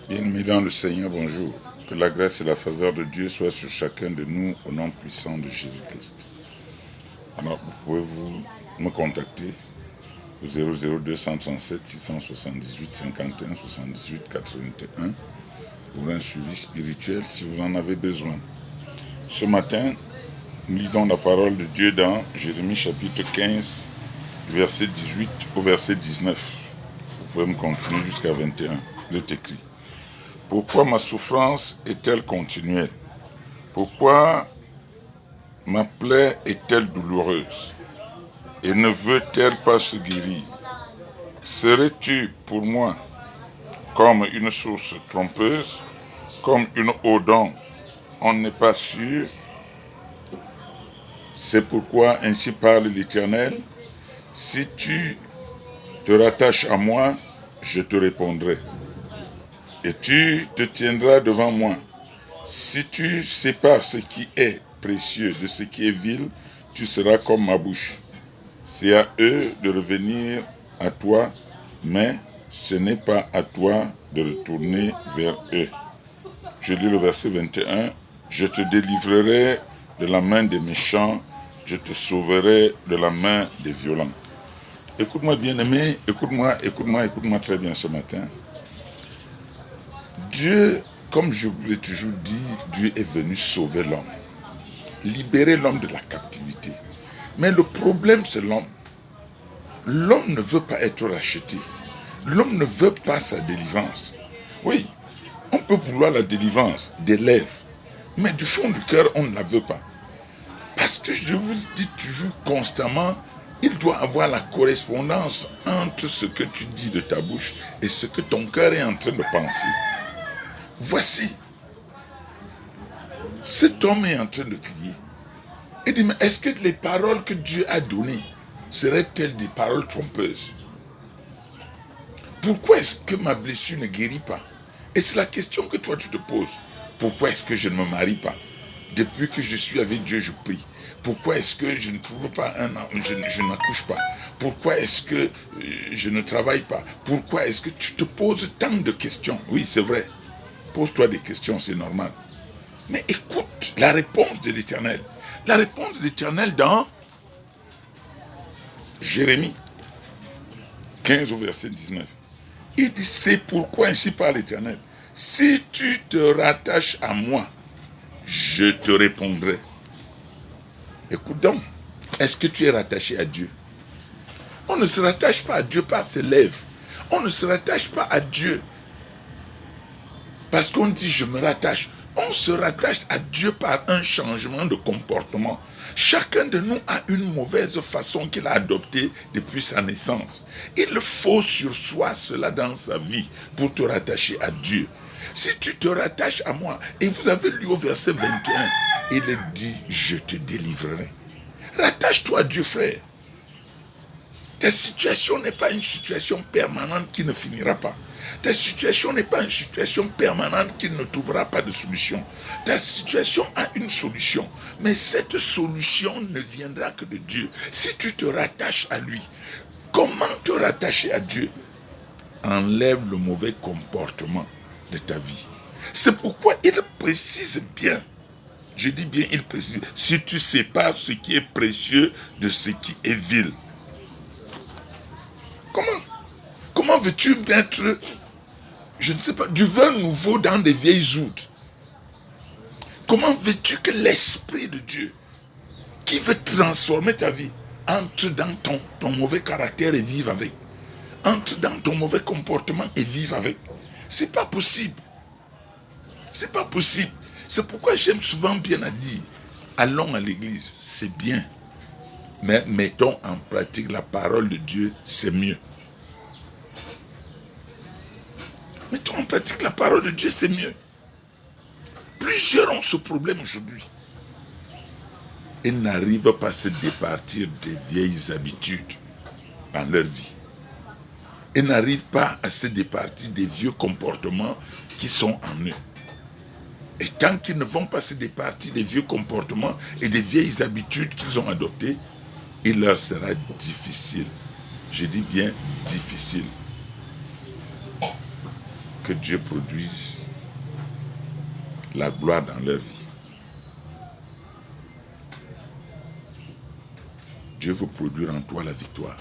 Bien-aimés dans le Seigneur, bonjour. Que la grâce et la faveur de Dieu soient sur chacun de nous au nom puissant de Jésus-Christ. Alors, vous pouvez vous me contacter au 00237 678 51 78 81 pour un suivi spirituel si vous en avez besoin. Ce matin, nous lisons la parole de Dieu dans Jérémie chapitre 15, verset 18 au verset 19. Vous pouvez me continuer jusqu'à 21. Il est écrit. Pourquoi ma souffrance est-elle continuelle? Pourquoi ma plaie est-elle douloureuse? Et ne veut-elle pas se guérir? Serais-tu pour moi comme une source trompeuse, comme une eau d'onde? On n'est pas sûr. C'est pourquoi ainsi parle l'Éternel. Si tu te rattaches à moi, je te répondrai. Et tu te tiendras devant moi. Si tu sépares ce qui est précieux de ce qui est vil, tu seras comme ma bouche. C'est à eux de revenir à toi, mais ce n'est pas à toi de retourner vers eux. Je lis le verset 21. Je te délivrerai de la main des méchants, je te sauverai de la main des violents. Écoute-moi bien-aimé, écoute-moi très bien ce matin. Dieu, comme je vous l'ai toujours dit, Dieu est venu sauver l'homme, libérer l'homme de la captivité. Mais le problème, c'est l'homme. L'homme ne veut pas être racheté. L'homme ne veut pas sa délivrance. Oui, on peut vouloir la délivrance des lèvres, mais du fond du cœur, on ne la veut pas. Parce que je vous dis toujours constamment, il doit avoir la correspondance entre ce que tu dis de ta bouche et ce que ton cœur est en train de penser. Voici, cet homme est en train de crier. Il dit, mais est-ce que les paroles que Dieu a données seraient-elles des paroles trompeuses? Pourquoi est-ce que ma blessure ne guérit pas? Et c'est la question que toi tu te poses. Pourquoi est-ce que je ne me marie pas? Depuis que je suis avec Dieu, je prie. Pourquoi est-ce que je ne trouve pas je n'accouche pas? Pourquoi est-ce que je ne travaille pas? Pourquoi est-ce que tu te poses tant de questions? Oui, c'est vrai. Pose-toi des questions, c'est normal. Mais écoute la réponse de l'Éternel. La réponse de l'Éternel dans Jérémie 15 au verset 19. Il dit, c'est pourquoi ainsi parle l'Éternel. Si tu te rattaches à moi, je te répondrai. Écoute donc, est-ce que tu es rattaché à Dieu? On ne se rattache pas à Dieu par ses lèvres. On ne se rattache pas à Dieu parce qu'on dit je me rattache. On se rattache à Dieu par un changement de comportement. Chacun de nous a une mauvaise façon qu'il a adoptée depuis sa naissance. Il faut sur soi cela dans sa vie pour te rattacher à Dieu. Si tu te rattaches à moi, et vous avez lu au verset 21, il dit, je te délivrerai. Rattache-toi à Dieu, frère. Ta situation n'est pas une situation permanente qui ne finira pas. Ta situation n'est pas une situation permanente qui ne trouvera pas de solution. Ta situation a une solution, mais cette solution ne viendra que de Dieu. Si tu te rattaches à lui, comment te rattacher à Dieu? Enlève le mauvais comportement de ta vie. C'est pourquoi il précise bien, je dis bien il précise, si tu sépares ce qui est précieux de ce qui est vil. Comment veux-tu mettre, je ne sais pas, du vin nouveau dans des vieilles oudes? Comment veux-tu que l'Esprit de Dieu, qui veut transformer ta vie, entre dans ton mauvais caractère et vive avec? Entre dans ton mauvais comportement et vive avec? C'est pas possible. C'est pas possible. C'est pourquoi j'aime souvent bien à dire, allons à l'église, c'est bien. Mais mettons en pratique la parole de Dieu, c'est mieux. Mettons en pratique la parole de Dieu, c'est mieux. Plusieurs ont ce problème aujourd'hui. Ils n'arrivent pas à se départir des vieilles habitudes dans leur vie. Ils n'arrivent pas à se départir des vieux comportements qui sont en eux. Et tant qu'ils ne vont pas se départir des vieux comportements et des vieilles habitudes qu'ils ont adoptées, il leur sera difficile. Je dis bien difficile. que Dieu produise la gloire dans leur vie. Dieu veut produire en toi la victoire.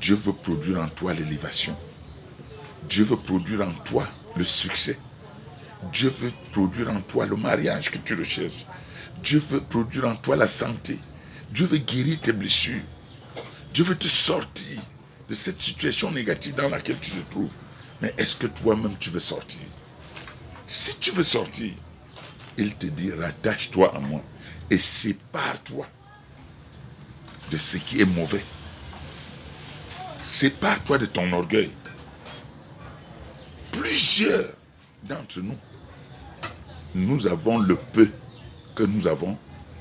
Dieu veut produire en toi l'élévation. Dieu veut produire en toi le succès. Dieu veut produire en toi le mariage que tu recherches. Dieu veut produire en toi la santé. Dieu veut guérir tes blessures. Dieu veut te sortir de cette situation négative dans laquelle tu te trouves. Mais est-ce que toi-même tu veux sortir? Si tu veux sortir, il te dit rattache-toi à moi et sépare-toi de ce qui est mauvais. Sépare-toi de ton orgueil. Plusieurs d'entre nous, nous avons le peu que nous avons,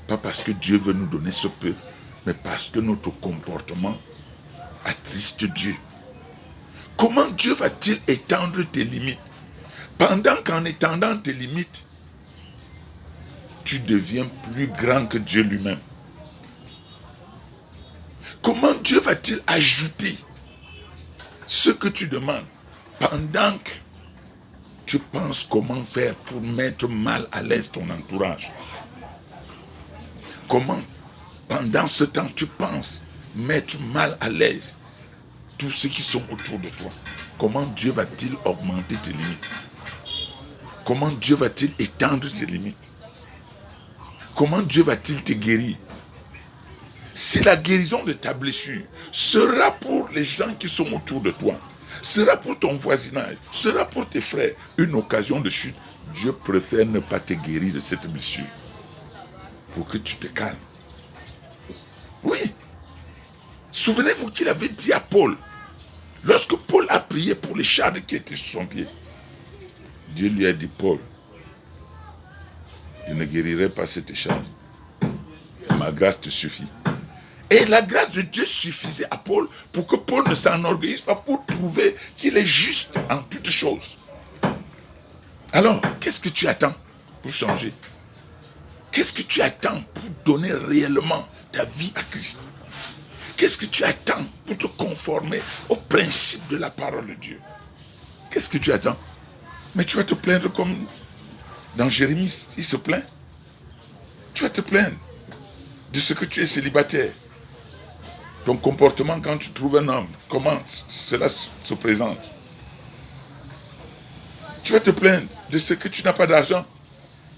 pas parce que Dieu veut nous donner ce peu, mais parce que notre comportement attriste Dieu. Comment Dieu va-t-il étendre tes limites? Pendant qu'en étendant tes limites, tu deviens plus grand que Dieu lui-même. Comment Dieu va-t-il ajouter ce que tu demandes pendant que tu penses comment faire pour mettre mal à l'aise ton entourage? Comment, pendant ce temps, tu penses mettre mal à l'aise tous ceux qui sont autour de toi? Comment Dieu va-t-il augmenter tes limites? Comment Dieu va-t-il étendre tes limites? Comment Dieu va-t-il te guérir? Si la guérison de ta blessure sera pour les gens qui sont autour de toi, sera pour ton voisinage, sera pour tes frères, une occasion de chute, Dieu préfère ne pas te guérir de cette blessure pour que tu te calmes. Oui. Souvenez-vous qu'il avait dit à Paul, lorsque Paul a prié pour les chardes qui étaient sur son pied, Dieu lui a dit, Paul, je ne guérirai pas cette charge. Ma grâce te suffit. Et la grâce de Dieu suffisait à Paul pour que Paul ne s'enorgueillisse pas, pour trouver qu'il est juste en toutes choses. Alors, qu'est-ce que tu attends pour changer? Qu'est-ce que tu attends pour donner réellement ta vie à Christ? Qu'est-ce que tu attends pour te conformer au principe de la parole de Dieu? Qu'est-ce que tu attends? Mais tu vas te plaindre comme dans Jérémie, il se plaint. Tu vas te plaindre de ce que tu es célibataire. Ton comportement quand tu trouves un homme, comment cela se présente? Tu vas te plaindre de ce que tu n'as pas d'argent.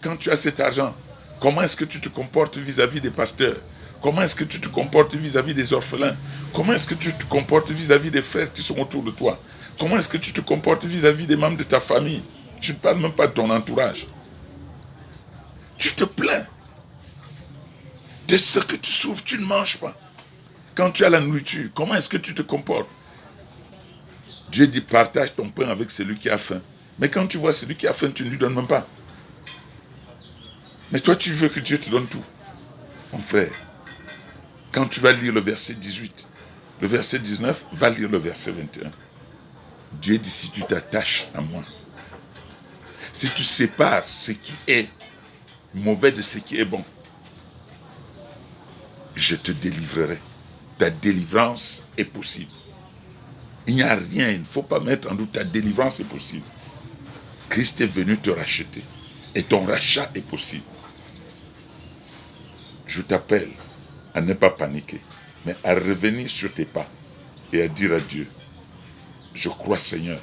Quand tu as cet argent, comment est-ce que tu te comportes vis-à-vis des pasteurs? Comment est-ce que tu te comportes vis-à-vis des orphelins? Comment est-ce que tu te comportes vis-à-vis des frères qui sont autour de toi? Comment est-ce que tu te comportes vis-à-vis des membres de ta famille? Je ne parle même pas de ton entourage. Tu te plains de ce que tu souffres, tu ne manges pas. Quand tu as la nourriture, comment est-ce que tu te comportes? Dieu dit partage ton pain avec celui qui a faim. Mais quand tu vois celui qui a faim, tu ne lui donnes même pas. Mais toi, tu veux que Dieu te donne tout. Mon frère, quand tu vas lire le verset 18, le verset 19, va lire le verset 21. Dieu dit, si tu t'attaches à moi, si tu sépares ce qui est mauvais de ce qui est bon, je te délivrerai. Ta délivrance est possible. Il n'y a rien, il ne faut pas mettre en doute, ta délivrance est possible. Christ est venu te racheter et ton rachat est possible. Je t'appelle à ne pas paniquer, mais à revenir sur tes pas et à dire à Dieu, je crois Seigneur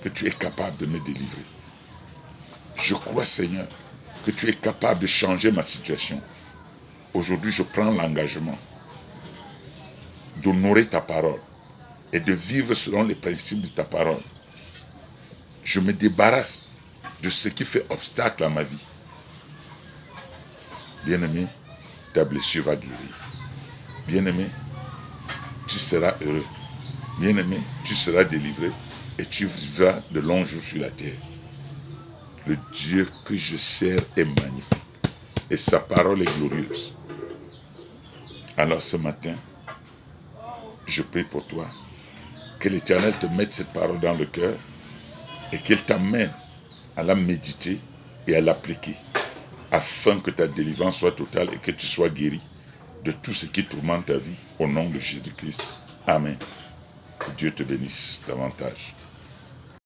que tu es capable de me délivrer. Je crois Seigneur que tu es capable de changer ma situation. Aujourd'hui, je prends l'engagement d'honorer ta parole et de vivre selon les principes de ta parole. Je me débarrasse de ce qui fait obstacle à ma vie. Bien-aimé, ta blessure va guérir. Bien-aimé, tu seras heureux. Bien-aimé, tu seras délivré et tu vivras de longs jours sur la terre. Le Dieu que je sers est magnifique et sa parole est glorieuse. Alors ce matin, je prie pour toi, que l'Éternel te mette cette parole dans le cœur et qu'il t'amène à la méditer et à l'appliquer, afin que ta délivrance soit totale et que tu sois guéri de tout ce qui tourmente ta vie, au nom de Jésus-Christ. Amen. Que Dieu te bénisse davantage.